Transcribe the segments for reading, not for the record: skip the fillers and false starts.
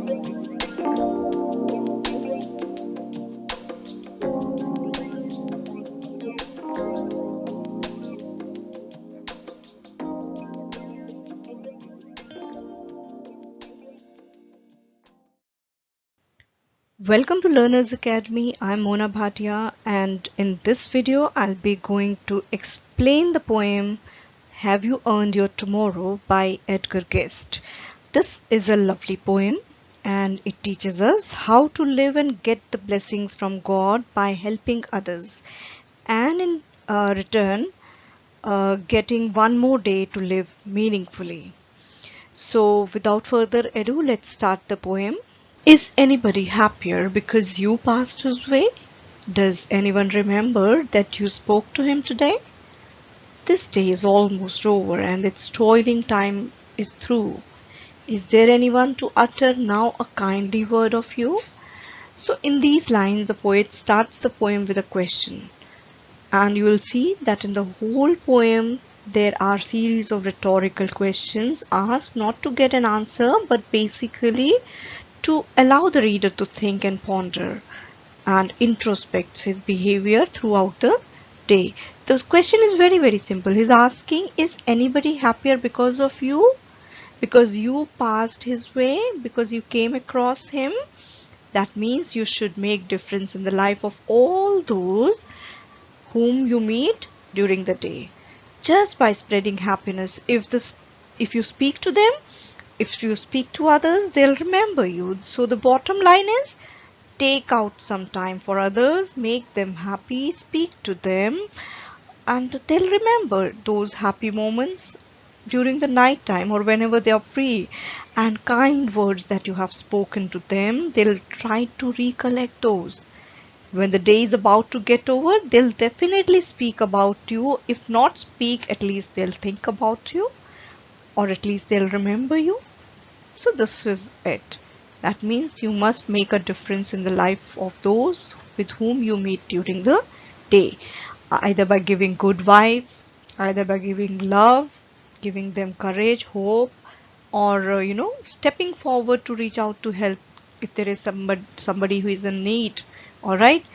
Welcome to Learners Academy. I'm Mona Bhatia, and in this video I'll be going to explain the poem Have You Earned Your Tomorrow by Edgar Guest. This is a lovely poem and it teaches us how to live and get the blessings from God by helping others, and in return getting one more day to live meaningfully. So without further ado, let's start the poem. Is anybody happier because you passed his way? Does anyone remember that you spoke to him today? This day is almost over and its toiling time is through. Is there anyone to utter now a kindly word of you? So in these lines, the poet starts the poem with a question. And you will see that in the whole poem, there are series of rhetorical questions asked not to get an answer, but basically to allow the reader to think and ponder and introspect his behavior throughout the day. The question is very simple. He's asking, is anybody happier because of you? Because you passed his way, because you came across him? That means you should make difference in the life of all those whom you meet during the day. Just by spreading happiness, if you speak to them, if you speak to others, they'll remember you. So the bottom line is, take out some time for others, make them happy, speak to them, and they'll remember those happy moments during the night time or whenever they are free, and kind words that you have spoken to them, they'll try to recollect those. When the day is about to get over, they'll definitely speak about you. If not speak, at least they'll think about you, or at least they'll remember you. So this is it. That means you must make a difference in the life of those with whom you meet during the day, either by giving good vibes, either by giving love, giving them courage, hope, or stepping forward to reach out to help if there is somebody who is in need. All right,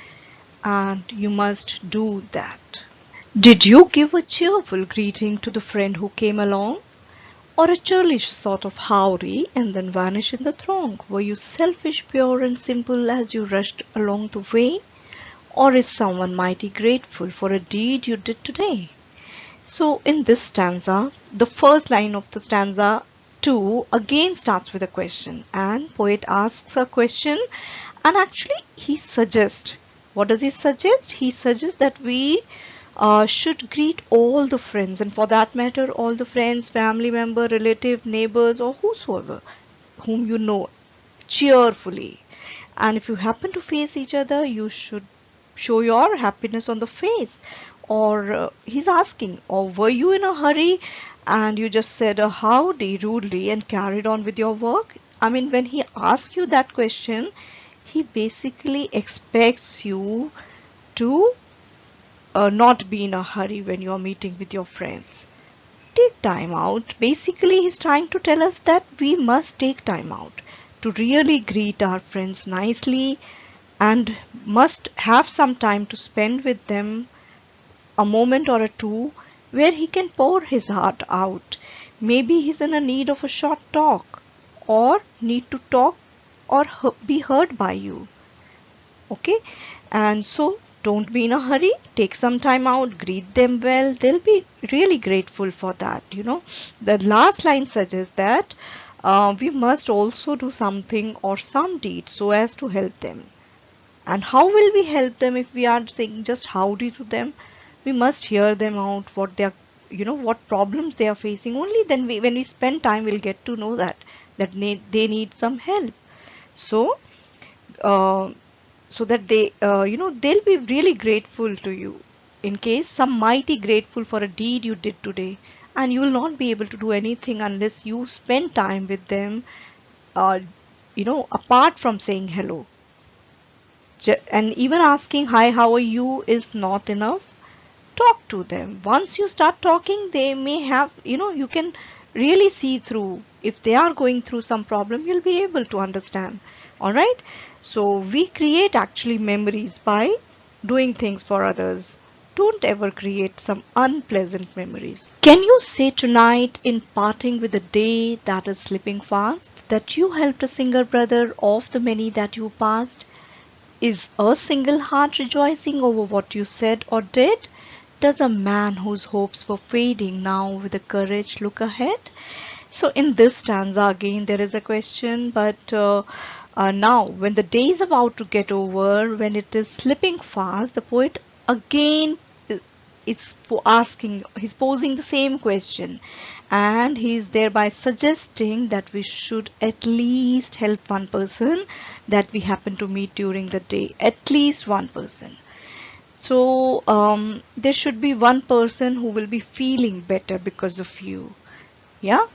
and you must do that. Did you give a cheerful greeting to the friend who came along? Or a churlish sort of howdy and then vanish in the throng? Were you selfish, pure and simple as you rushed along the way? Or is someone mighty grateful for a deed you did today? So in this stanza, the first line of the stanza 2 again starts with a question, and poet asks a question, and actually he suggests. What does he suggest? He suggests that we should greet all the friends, and for that matter all the friends, family member, relative, neighbors, or whosoever whom you know, cheerfully. And if you happen to face each other, you should show your happiness on the face. Or he's asking, or were you in a hurry and you just said a howdy rudely and carried on with your work? I mean, when he asks you that question, he basically expects you to not be in a hurry when you're meeting with your friends. Take time out. Basically, he's trying to tell us that we must take time out to really greet our friends nicely and must have some time to spend with them, a moment or a two where he can pour his heart out. Maybe he's in a need of a short talk or need to talk or be heard by you. Okay, and so don't be in a hurry, take some time out, greet them well, they'll be really grateful for that. The last line suggests that we must also do something or some deed so as to help them. And how will we help them if we are saying just howdy to them? We must hear them out, what they are, what problems they are facing. Only then when we spend time, we'll get to know that they need some help. So uh, so that they'll be really grateful to you, in case some mighty grateful for a deed you did today, and you will not be able to do anything unless you spend time with them, uh, apart from saying hello. And even asking hi, how are you is not enough. Talk to them. Once you start talking, they may have, you can really see through if they are going through some problem, you'll be able to understand. All right. So we create actually memories by doing things for others. Don't ever create some unpleasant memories. Can you say tonight, in parting with the day that is slipping fast, that you helped a single brother of the many that you passed? Is a single heart rejoicing over what you said or did? Does a man whose hopes were fading now with the courage look ahead? So in this stanza again there is a question, but now when the day is about to get over, when it is slipping fast, the poet again he's posing the same question, and he's thereby suggesting that we should at least help one person that we happen to meet during the day, at least one person. So there should be one person who will be feeling better because of you. Yeah,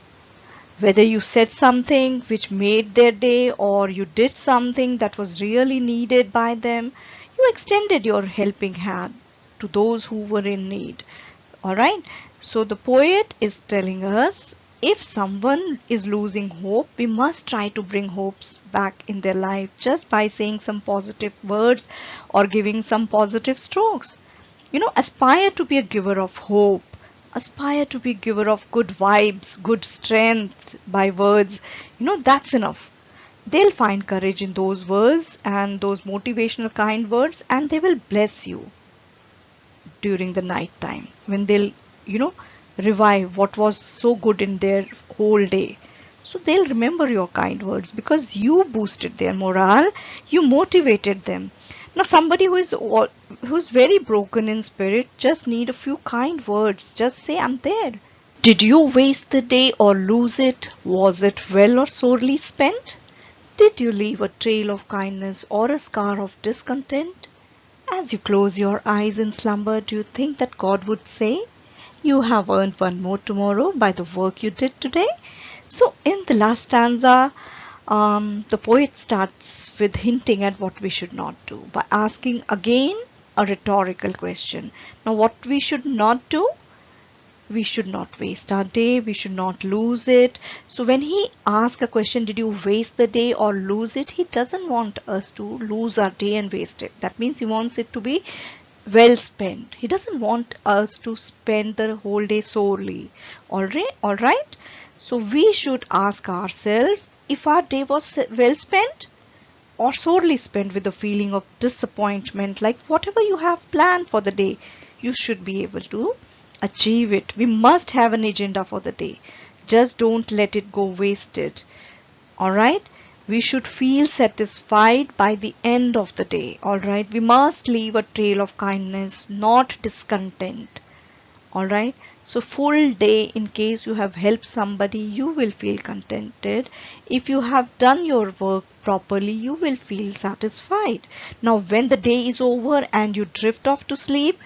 whether you said something which made their day or you did something that was really needed by them, you extended your helping hand to those who were in need. Alright, so the poet is telling us, if someone is losing hope, we must try to bring hopes back in their life just by saying some positive words or giving some positive strokes. Aspire to be a giver of hope. Aspire to be a giver of good vibes, good strength by words. That's enough. They'll find courage in those words and those motivational kind words, and they will bless you during the night time when they'll revive what was so good in their whole day. So they'll remember your kind words because you boosted their morale, you motivated them. Now somebody who's very broken in spirit just need a few kind words. Just say, I'm there. Did you waste the day or lose it? Was it well or sorely spent? Did you leave a trail of kindness or a scar of discontent? As you close your eyes in slumber, do you think that God would say, you have earned one more tomorrow by the work you did today? So in the last stanza, the poet starts with hinting at what we should not do by asking again a rhetorical question. Now what we should not do? We should not waste our day, we should not lose it. So when he asks a question, did you waste the day or lose it, he doesn't want us to lose our day and waste it. That means he wants it to be well spent. He doesn't want us to spend the whole day sorely. Alright? So we should ask ourselves if our day was well spent or sorely spent with a feeling of disappointment, like whatever you have planned for the day, you should be able to achieve it. We must have an agenda for the day. Just don't let it go wasted. Alright? We should feel satisfied by the end of the day. Alright? We must leave a trail of kindness, not discontent. Alright? So full day, in case you have helped somebody, you will feel contented. If you have done your work properly, you will feel satisfied. Now when the day is over and you drift off to sleep,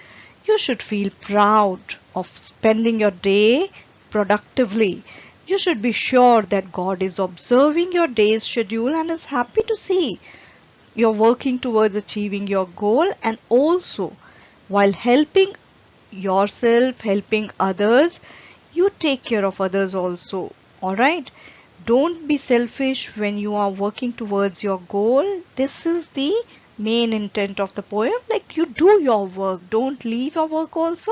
you should feel proud of spending your day productively. You should be sure that God is observing your day's schedule and is happy to see you're working towards achieving your goal, and also while helping yourself, helping others, you take care of others also. Alright? Don't be selfish when you are working towards your goal. This is the main intent of the poem. Like, you do your work, don't leave your work also,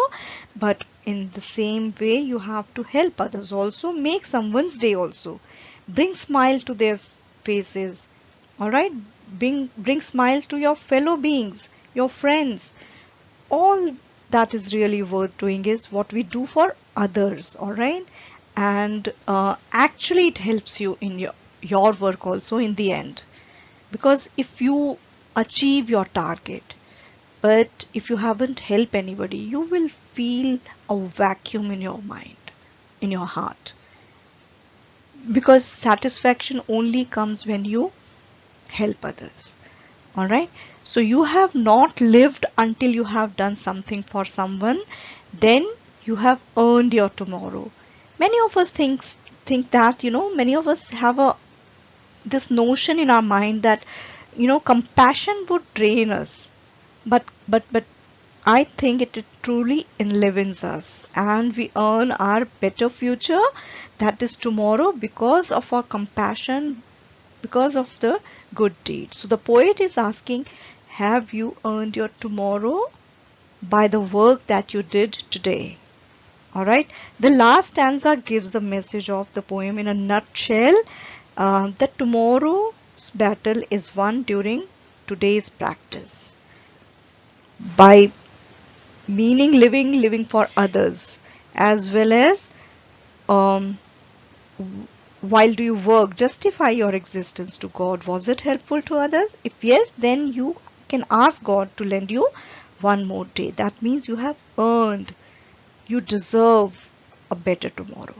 but in the same way you have to help others also, make someone's day also, bring smile to their faces. Alright, bring smile to your fellow beings, your friends. All that is really worth doing is what we do for others. Alright, and actually it helps you in your work also in the end, because if you achieve your target, but if you haven't helped anybody, you will feel a vacuum in your mind, in your heart, because satisfaction only comes when you help others. Alright, so you have not lived until you have done something for someone, then you have earned your tomorrow. Many of us think that, many of us have this notion in our mind that compassion would drain us, but I think it truly enlivens us, and we earn our better future that is tomorrow, because of our compassion, because of the good deed. So the poet is asking, have you earned your tomorrow by the work that you did today? Alright, the last stanza gives the message of the poem in a nutshell, that tomorrow's battle is won during today's practice. By meaning living for others, as well as um, while do you work, justify your existence to God. Was it helpful to others? If yes, then you can ask God to lend you one more day. That means you have earned, you deserve a better tomorrow.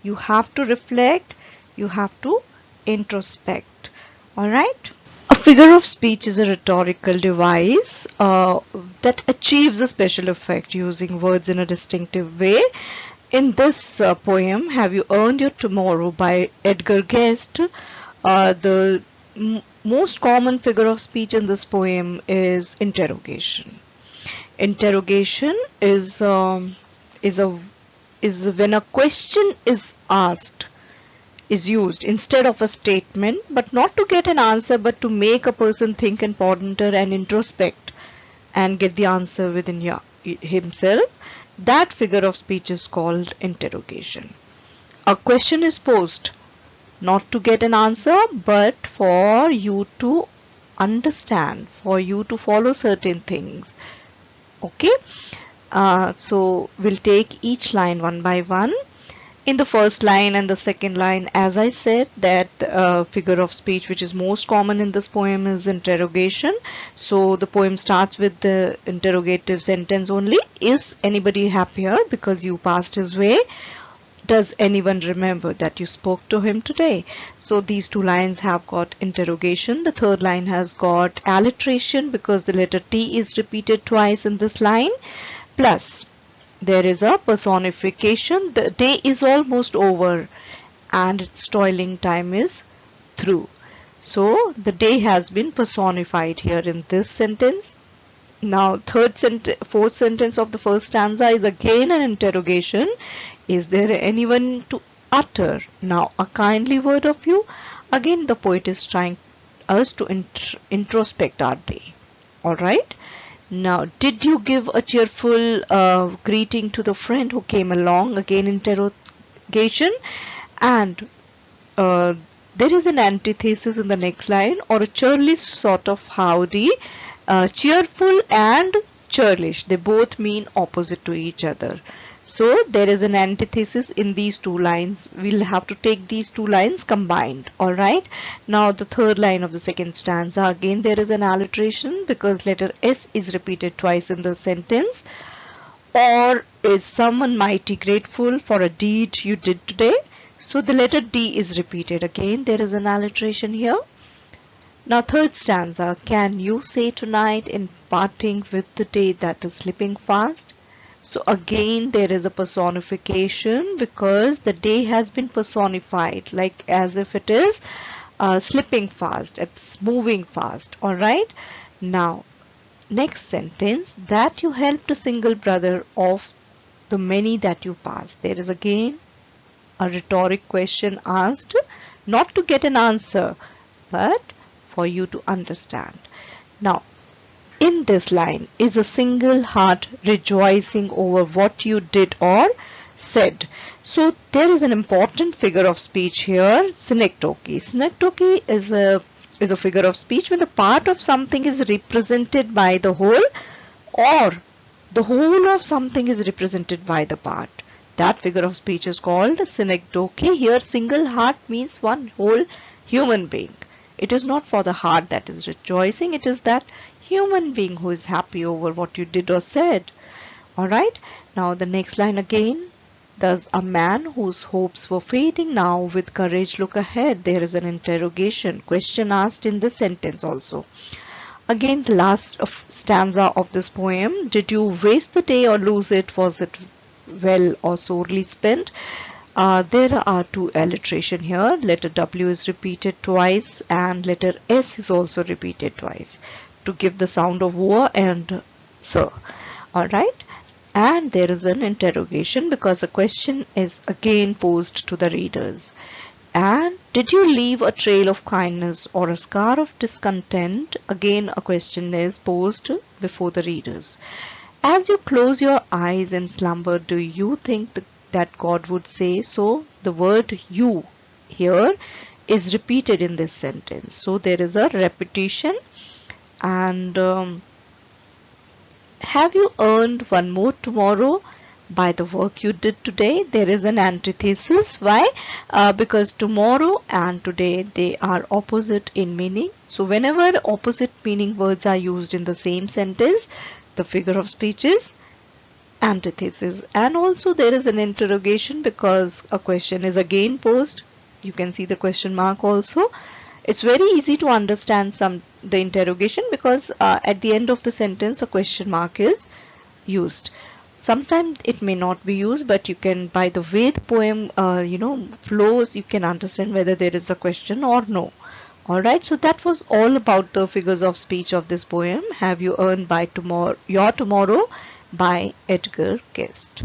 You have to reflect, you have to introspect. Alright? A figure of speech is a rhetorical device that achieves a special effect using words in a distinctive way. In this poem, Have You Earned Your Tomorrow by Edgar Guest, the most common figure of speech in this poem is interrogation. Interrogation is when a question is asked, is used instead of a statement, but not to get an answer, but to make a person think and ponder and introspect and get the answer within himself. That figure of speech is called interrogation. A question is posed not to get an answer, but for you to understand, for you to follow certain things. Okay, so we'll take each line one by one. In the first line and the second line, as I said, that figure of speech which is most common in this poem is interrogation. So the poem starts with the interrogative sentence only. Is anybody happier because you passed his way? Does anyone remember that you spoke to him today? So these two lines have got interrogation. The third line has got alliteration because the letter T is repeated twice in this line. Plus, there is a personification. The day is almost over and its toiling time is through. So the day has been personified here in this sentence. Now fourth sentence of the first stanza is again an interrogation. Is there anyone to utter now a kindly word of you? Again the poet is trying us to introspect our day. Alright. Now, did you give a cheerful greeting to the friend who came along? Again, interrogation. And there is an antithesis in the next line, or a churlish sort of howdy. Cheerful and churlish, they both mean opposite to each other. So there is an antithesis in these two lines. We'll have to take these two lines combined. Alright. Now the third line of the second stanza. Again there is an alliteration because letter S is repeated twice in the sentence. Or is someone mighty grateful for a deed you did today? So the letter D is repeated. Again there is an alliteration here. Now third stanza. Can you say tonight in parting with the day that is slipping fast? So again there is a personification because the day has been personified, like as if it is slipping fast, it's moving fast. Alright. Now next sentence, that you helped a single brother of the many that you passed. There is again a rhetoric question asked, not to get an answer, but for you to understand. Now in this line is a single heart rejoicing over what you did or said. So there is an important figure of speech here, synecdoche. Synecdoche is a figure of speech when the part of something is represented by the whole, or the whole of something is represented by the part. That figure of speech is called synecdoche. Here single heart means one whole human being. It is not for the heart that is rejoicing, it is that human being who is happy over what you did or said. Alright. Now the next line again. Does a man whose hopes were fading now with courage look ahead? There is an interrogation, question asked in this sentence also. Again the last stanza of this poem. Did you waste the day or lose it? Was it well or sorely spent? There are two alliteration here. Letter W is repeated twice and letter S is also repeated twice to give the sound of war and sir. Alright. and there is an interrogation because a question is again posed to the readers. And did you leave a trail of kindness or a scar of discontent? Again, a question is posed before the readers. As you close your eyes in slumber, do you think that God would say so? The word you here is repeated in this sentence. So there is a repetition. And have you earned one more tomorrow by the work you did today? There is an antithesis. Why? Because tomorrow and today, they are opposite in meaning. So whenever opposite meaning words are used in the same sentence, the figure of speech is antithesis. And also there is an interrogation because a question is again posed. You can see the question mark also. It's very easy to understand the interrogation because at the end of the sentence a question mark is used. Sometimes it may not be used, but you can, by the way the poem flows, you can understand whether there is a question or no. Alright, so that was all about the figures of speech of this poem, Have You Earned by Your Tomorrow by Edgar Guest.